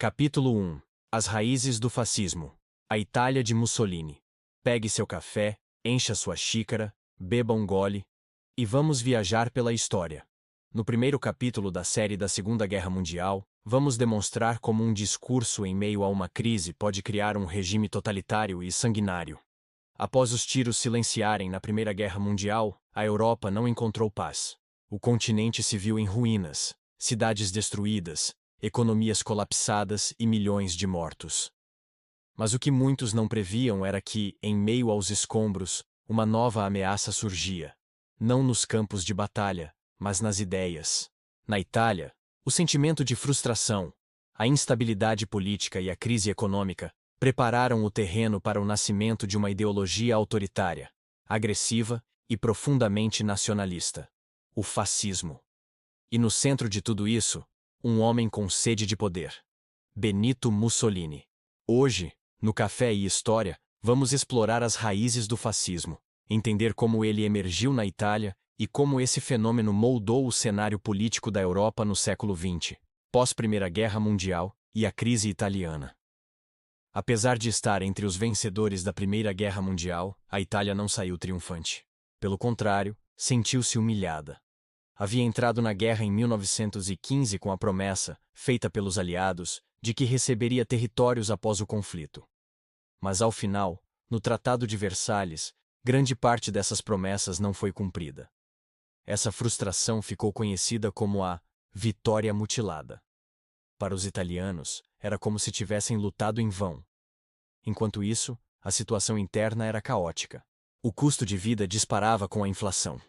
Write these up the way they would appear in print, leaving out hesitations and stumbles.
Capítulo 1. As raízes do fascismo. A Itália de Mussolini. Pegue seu café, encha sua xícara, beba um gole e vamos viajar pela história. No primeiro capítulo da série da Segunda Guerra Mundial, vamos demonstrar como um discurso em meio a uma crise pode criar um regime totalitário e sanguinário. Após os tiros silenciarem na Primeira Guerra Mundial, a Europa não encontrou paz. O continente se viu em ruínas, cidades destruídas, economias colapsadas e milhões de mortos. Mas o que muitos não previam era que, em meio aos escombros, uma nova ameaça surgia. Não nos campos de batalha, mas nas ideias. Na Itália, o sentimento de frustração, a instabilidade política e a crise econômica prepararam o terreno para o nascimento de uma ideologia autoritária, agressiva e profundamente nacionalista: o fascismo. E no centro de tudo isso, um homem com sede de poder: Benito Mussolini. Hoje, no Café e História, vamos explorar as raízes do fascismo, entender como ele emergiu na Itália e como esse fenômeno moldou o cenário político da Europa no século XX, pós-Primeira Guerra Mundial e a crise italiana. Apesar de estar entre os vencedores da Primeira Guerra Mundial, a Itália não saiu triunfante. Pelo contrário, sentiu-se humilhada. Havia entrado na guerra em 1915 com a promessa, feita pelos aliados, de que receberia territórios após o conflito. Mas ao final, no Tratado de Versalhes, grande parte dessas promessas não foi cumprida. Essa frustração ficou conhecida como a vitória mutilada. Para os italianos, era como se tivessem lutado em vão. Enquanto isso, a situação interna era caótica. O custo de vida disparava com a inflação.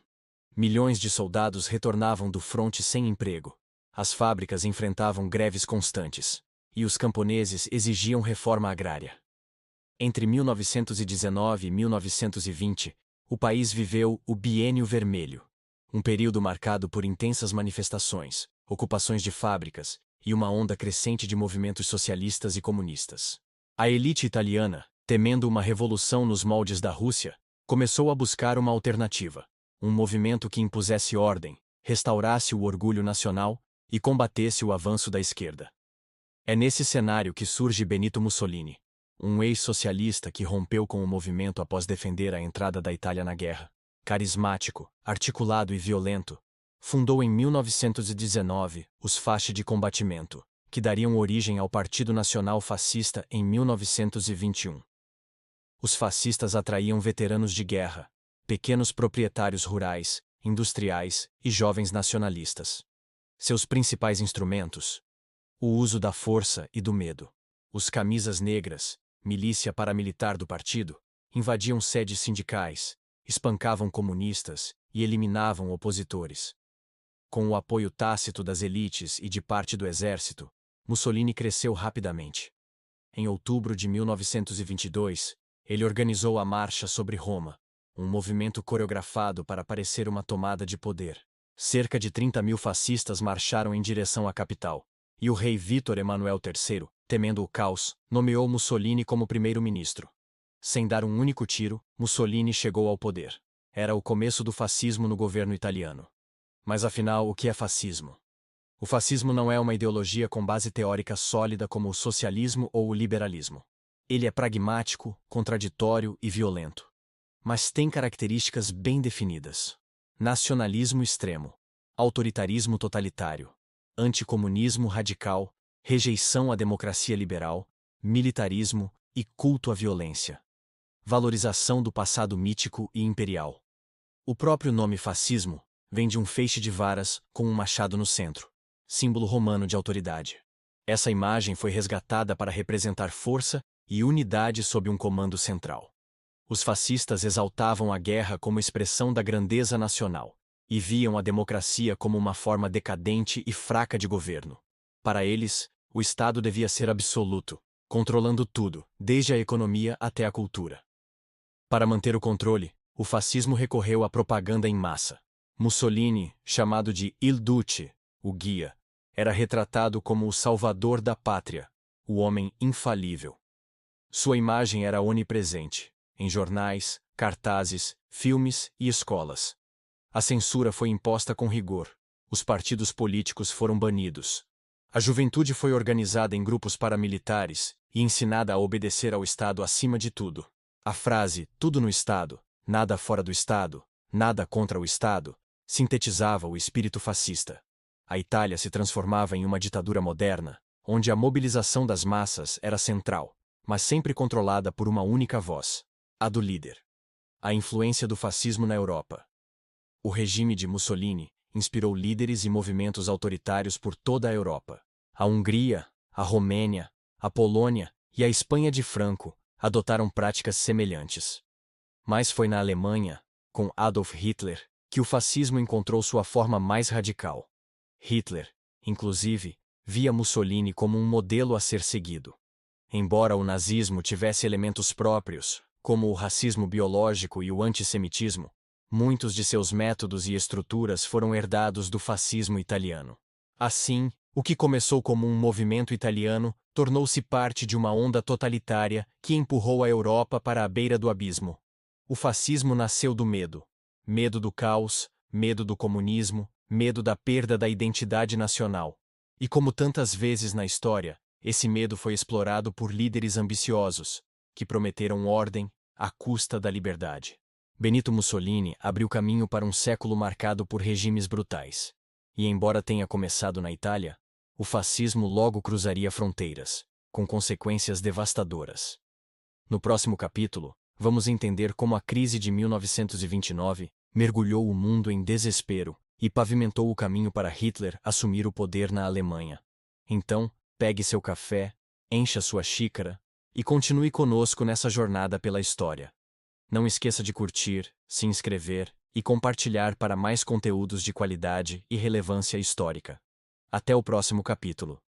Milhões de soldados retornavam do fronte sem emprego. As fábricas enfrentavam greves constantes. E os camponeses exigiam reforma agrária. Entre 1919 e 1920, o país viveu o Biênio Vermelho, um período marcado por intensas manifestações, ocupações de fábricas e uma onda crescente de movimentos socialistas e comunistas. A elite italiana, temendo uma revolução nos moldes da Rússia, começou a buscar uma alternativa. Um movimento que impusesse ordem, restaurasse o orgulho nacional e combatesse o avanço da esquerda. É nesse cenário que surge Benito Mussolini, um ex-socialista que rompeu com o movimento após defender a entrada da Itália na guerra. Carismático, articulado e violento, fundou em 1919 os Fasci di Combattimento, que dariam origem ao Partido Nacional Fascista em 1921. Os fascistas atraíam veteranos de guerra, pequenos proprietários rurais, industriais e jovens nacionalistas. Seus principais instrumentos: o uso da força e do medo. Os camisas negras, milícia paramilitar do partido, invadiam sedes sindicais, espancavam comunistas e eliminavam opositores. Com o apoio tácito das elites e de parte do exército, Mussolini cresceu rapidamente. Em outubro de 1922, ele organizou a Marcha sobre Roma, um movimento coreografado para parecer uma tomada de poder. Cerca de 30.000 fascistas marcharam em direção à capital, e o rei Vítor Emanuel III, temendo o caos, nomeou Mussolini como primeiro-ministro. Sem dar um único tiro, Mussolini chegou ao poder. Era o começo do fascismo no governo italiano. Mas afinal, o que é fascismo? O fascismo não é uma ideologia com base teórica sólida como o socialismo ou o liberalismo. Ele é pragmático, contraditório e violento. Mas tem características bem definidas: nacionalismo extremo, autoritarismo totalitário, anticomunismo radical, rejeição à democracia liberal, militarismo e culto à violência. Valorização do passado mítico e imperial. O próprio nome fascismo vem de um feixe de varas com um machado no centro, símbolo romano de autoridade. Essa imagem foi resgatada para representar força e unidade sob um comando central. Os fascistas exaltavam a guerra como expressão da grandeza nacional e viam a democracia como uma forma decadente e fraca de governo. Para eles, o Estado devia ser absoluto, controlando tudo, desde a economia até a cultura. Para manter o controle, o fascismo recorreu à propaganda em massa. Mussolini, chamado de Il Duce, o guia, era retratado como o salvador da pátria, o homem infalível. Sua imagem era onipresente, em jornais, cartazes, filmes e escolas. A censura foi imposta com rigor. Os partidos políticos foram banidos. A juventude foi organizada em grupos paramilitares e ensinada a obedecer ao Estado acima de tudo. A frase "tudo no Estado, nada fora do Estado, nada contra o Estado" sintetizava o espírito fascista. A Itália se transformava em uma ditadura moderna, onde a mobilização das massas era central, mas sempre controlada por uma única voz, a do líder. A influência do fascismo na Europa. O regime de Mussolini inspirou líderes e movimentos autoritários por toda a Europa. A Hungria, a Romênia, a Polônia e a Espanha de Franco adotaram práticas semelhantes. Mas foi na Alemanha, com Adolf Hitler, que o fascismo encontrou sua forma mais radical. Hitler, inclusive, via Mussolini como um modelo a ser seguido. Embora o nazismo tivesse elementos próprios, como o racismo biológico e o antissemitismo, muitos de seus métodos e estruturas foram herdados do fascismo italiano. Assim, o que começou como um movimento italiano tornou-se parte de uma onda totalitária que empurrou a Europa para a beira do abismo. O fascismo nasceu do medo. Medo do caos, medo do comunismo, medo da perda da identidade nacional. E como tantas vezes na história, esse medo foi explorado por líderes ambiciosos, que prometeram ordem à custa da liberdade. Benito Mussolini abriu caminho para um século marcado por regimes brutais. E embora tenha começado na Itália, o fascismo logo cruzaria fronteiras, com consequências devastadoras. No próximo capítulo, vamos entender como a crise de 1929 mergulhou o mundo em desespero e pavimentou o caminho para Hitler assumir o poder na Alemanha. Então, pegue seu café, encha sua xícara e continue conosco nessa jornada pela história. Não esqueça de curtir, se inscrever e compartilhar para mais conteúdos de qualidade e relevância histórica. Até o próximo capítulo.